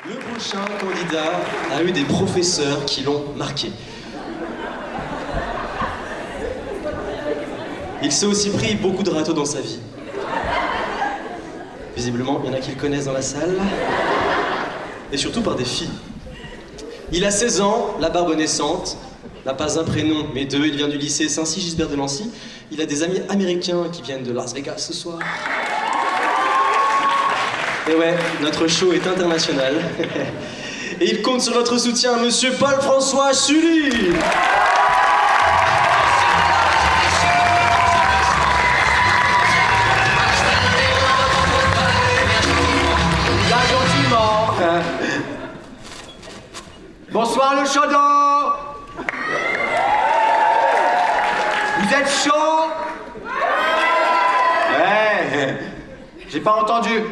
Le prochain candidat a eu des professeurs qui l'ont marqué. Il s'est aussi pris beaucoup de râteaux dans sa vie. Visiblement, il y en a qui le connaissent dans la salle. Et surtout par des filles. Il a 16 ans, la barbe naissante, n'a pas un prénom, mais deux. Il vient du lycée Saint-Sigisbert de Nancy. Il a des amis américains qui viennent de Las Vegas ce soir. Et ouais, notre show est international. Et il compte sur votre soutien, monsieur Paul-François Sully. Là, gentiment. Bonsoir le chaudon. Vous êtes chaud? Ouais. J'ai pas entendu.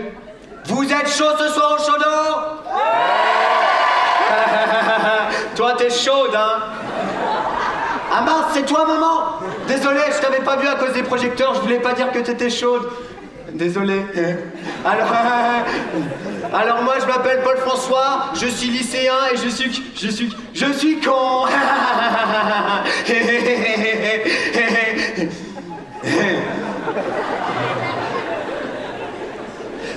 Vous êtes chaud ce soir au chaudon? Toi, t'es chaude, hein? Ah mince, c'est toi, maman? Désolé, je t'avais pas vu à cause des projecteurs, je voulais pas dire que t'étais chaude. Désolé. Alors moi, je m'appelle Paul-François, je suis lycéen et je suis con.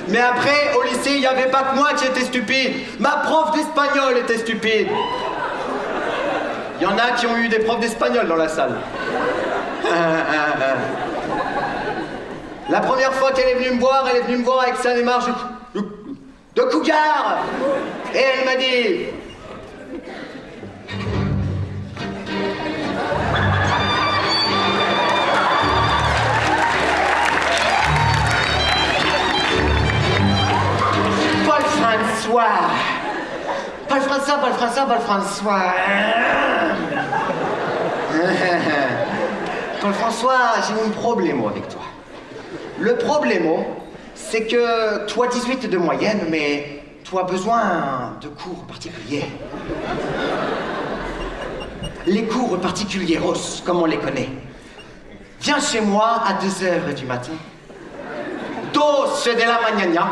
Mais après, au lycée, il n'y avait pas que moi qui étais stupide. Ma prof d'espagnol était stupide. Il y en a qui ont eu des profs d'espagnol dans la salle. La première fois qu'elle est venue me voir, elle est venue me voir avec sa démarche de cougar. Et elle m'a dit... Paul-François, j'ai un problème avec toi. Le problème, c'est que toi 18 de moyenne, mais tu as besoin de cours particuliers. Les cours particuliers roses, comme on les connaît. Viens chez moi à 2h du matin. 2 de la mañana.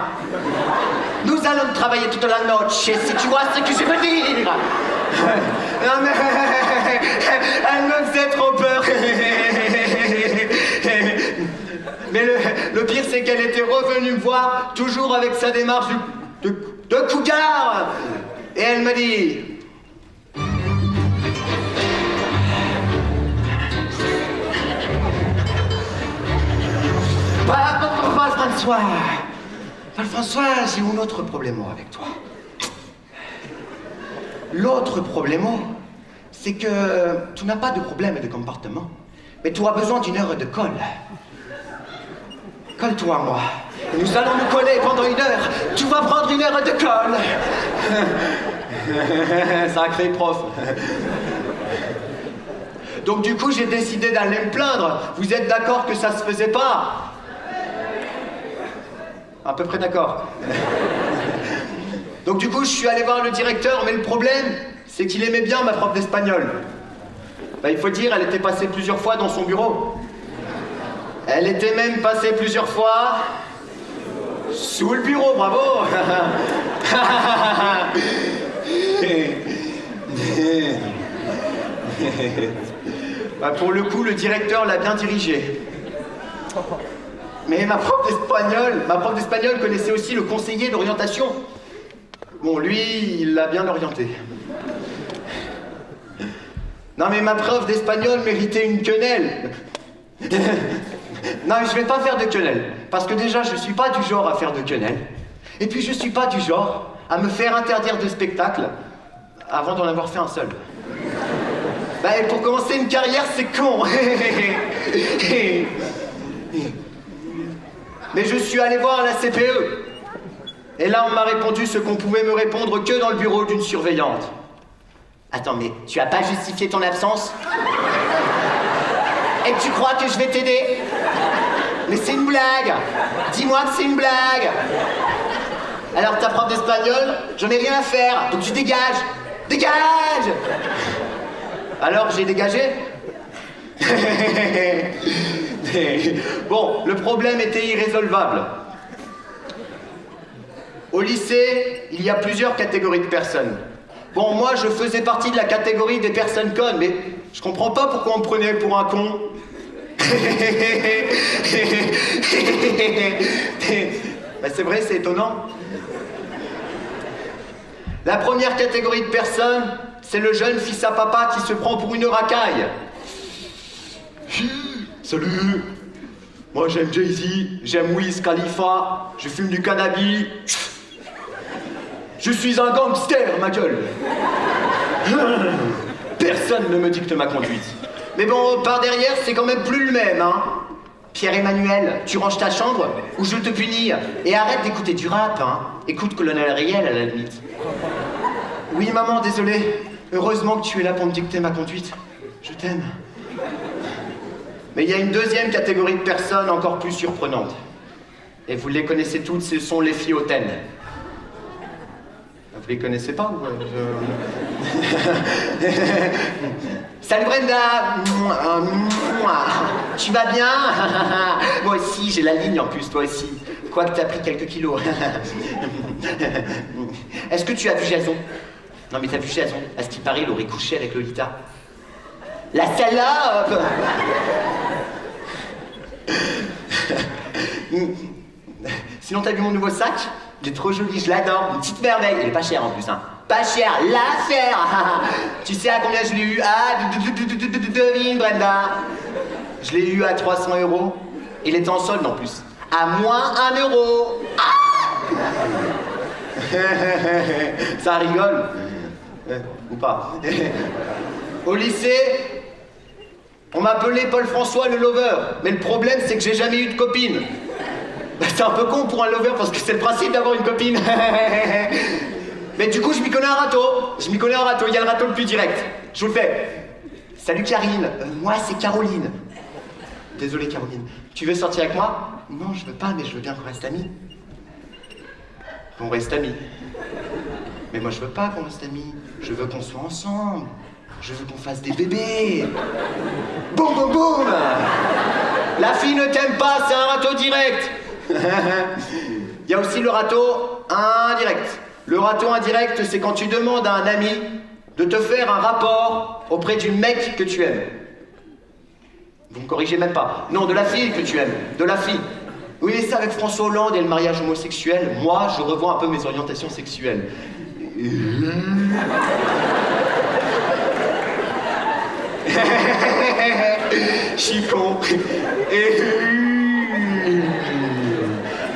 Nous allons travailler toute la noche, si tu vois ce que je veux dire. Non mais... Elle me faisait trop peur. Mais le pire, c'est qu'elle était revenue me voir, toujours avec sa démarche de cougar. Et elle m'a dit... Paul-François, j'ai un autre problème avec toi. L'autre problème, c'est que tu n'as pas de problème de comportement, mais tu as besoin d'une heure de colle. Colle-toi, moi. Nous allons nous coller pendant 1 heure. Tu vas prendre 1 heure de colle. Sacré prof. Donc du coup, j'ai décidé d'aller me plaindre. Vous êtes d'accord que ça se faisait pas? À peu près d'accord. Donc du coup, je suis allé voir le directeur, mais le problème, c'est qu'il aimait bien ma prof d'espagnol. Il faut dire, elle était passée plusieurs fois dans son bureau. Elle était même passée plusieurs fois sous le bureau, bravo. Pour le coup, le directeur l'a bien dirigé. Mais ma prof d'espagnol connaissait aussi le conseiller d'orientation. Bon, lui, il l'a bien orienté. Non, mais ma prof d'espagnol méritait une quenelle. Non, mais je vais pas faire de quenelle. Parce que déjà, je suis pas du genre à faire de quenelle. Et puis, je suis pas du genre à me faire interdire de spectacle avant d'en avoir fait un seul. Et pour commencer une carrière, c'est con. Mais je suis allé voir la CPE. Et là, on m'a répondu ce qu'on pouvait me répondre que dans le bureau d'une surveillante. Attends, mais tu as pas justifié ton absence? Et tu crois que je vais t'aider? Mais c'est une blague. Dis-moi que c'est une blague. Alors ta prof d'espagnol, j'en ai rien à faire, donc tu dégages. Dégage! Alors j'ai dégagé. Bon, le problème était irrésolvable. Au lycée, il y a plusieurs catégories de personnes. Bon, moi, je faisais partie de la catégorie des personnes connes, mais je comprends pas pourquoi on me prenait pour un con. Ben, c'est vrai, c'est étonnant. La première catégorie de personnes, c'est le jeune fils à papa qui se prend pour une racaille. Salut, moi j'aime Jay-Z, j'aime Wiz Khalifa, je fume du cannabis. Je suis un gangster, ma gueule. Personne ne me dicte ma conduite. Mais bon, par derrière, c'est quand même plus le même, hein. Pierre-Emmanuel, tu ranges ta chambre ou je te punis. Et arrête d'écouter du rap, hein. Écoute Colonel Riel à la limite. Oui, maman, désolé. Heureusement que tu es là pour me dicter ma conduite. Je t'aime. Mais il y a une deuxième catégorie de personnes encore plus surprenantes. Et vous les connaissez toutes, ce sont les filles hautaines. Vous les connaissez pas ou Salut Brenda. Tu vas bien? Moi aussi, j'ai la ligne en plus, toi aussi. Quoique t'as pris quelques kilos. Est-ce que tu as vu Jason? Non mais t'as vu Jason? À ce qui paraît, il aurait couché avec Lolita. La salope. Sinon t'as vu mon nouveau sac? Il est trop joli, je l'adore, une petite merveille. Il est pas cher en plus, hein. Pas cher, l'affaire. Tu sais à combien je l'ai eu? Ah, devine Brenda. Je l'ai eu à 300 €. Il était en solde en plus. À moins 1 €. Ah. Ça rigole. Ou pas. Au lycée, on m'appelait Paul-François le lover. Mais le problème, c'est que j'ai jamais eu de copine. C'est un peu con pour un lover parce que c'est le principe d'avoir une copine. Mais du coup, je m'y connais un râteau. Il y a le râteau le plus direct. Je vous le fais. Salut Karine. Moi, c'est Caroline. Désolé Caroline. Tu veux sortir avec moi? Non, je veux pas, mais je veux bien qu'on reste amis. Qu'on reste amis. Mais moi, je veux pas qu'on reste amis. Je veux qu'on soit ensemble. Je veux qu'on fasse des bébés. Boum, boum, boum. La fille ne t'aime pas, c'est un râteau direct. Il y a aussi le râteau indirect. Le râteau indirect, c'est quand tu demandes à un ami de te faire un rapport auprès du mec que tu aimes. Vous me corrigez même pas. Non, de la fille que tu aimes. De la fille. Oui, mais ça avec François Hollande et le mariage homosexuel, moi, je revois un peu mes orientations sexuelles. Je suis con.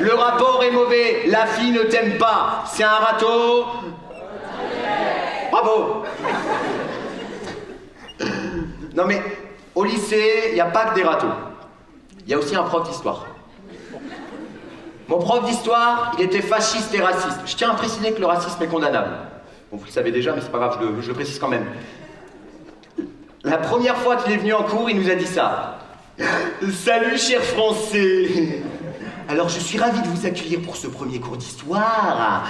Le rapport est mauvais, la fille ne t'aime pas. C'est un râteau. Bravo. Non mais, au lycée, il n'y a pas que des râteaux. Il y a aussi un prof d'histoire. Mon prof d'histoire, il était fasciste et raciste. Je tiens à préciser que le racisme est condamnable. Bon, vous le savez déjà, mais c'est pas grave, je le précise quand même. La première fois qu'il est venu en cours, il nous a dit ça. Salut, cher Français. Alors, je suis ravi de vous accueillir pour ce premier cours d'histoire.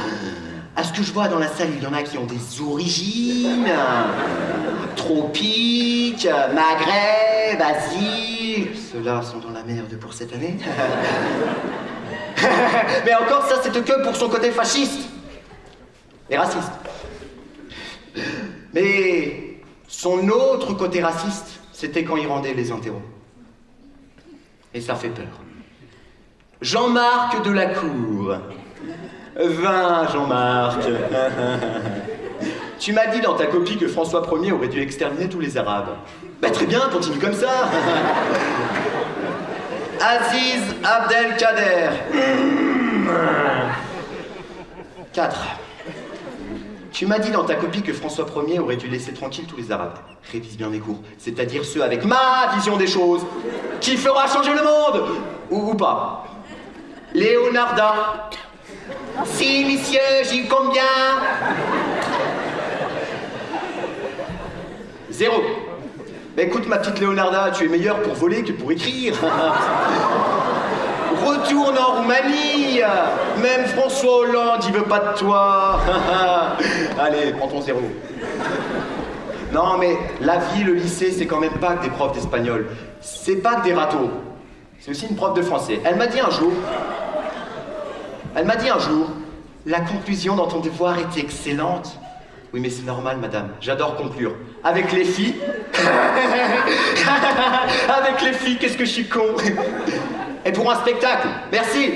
À ce que je vois dans la salle, il y en a qui ont des origines. Tropiques, Maghreb, Asie. Ceux-là sont dans la merde pour cette année. Mais encore, ça, c'était que pour son côté fasciste. Et raciste. Mais son autre côté raciste, c'était quand il rendait les interros. Et ça fait peur. Jean-Marc Delacour. 20, Jean-Marc. Tu m'as dit dans ta copie que François Ier aurait dû exterminer tous les Arabes. Bah très bien, continue comme ça. Aziz Abdelkader. 4. Tu m'as dit dans ta copie que François Ier aurait dû laisser tranquille tous les Arabes. Révise bien mes cours, c'est-à-dire ceux avec ma vision des choses, qui fera changer le monde. Ou pas. Léonarda. Si, messieurs, j'y compte bien. 0. Bah écoute, ma petite Léonarda, tu es meilleure pour voler que pour écrire. Retourne en Roumanie. Même François Hollande, il veut pas de toi. Allez, prends ton 0. Non, mais la vie, le lycée, c'est quand même pas que des profs d'espagnol. C'est pas que des râteaux. C'est aussi une prof de français. Elle m'a dit un jour, La conclusion dans ton devoir était excellente. Oui, mais c'est normal, madame. J'adore conclure. Avec les filles. Avec les filles, qu'est-ce que je suis con. Et pour un spectacle. Merci.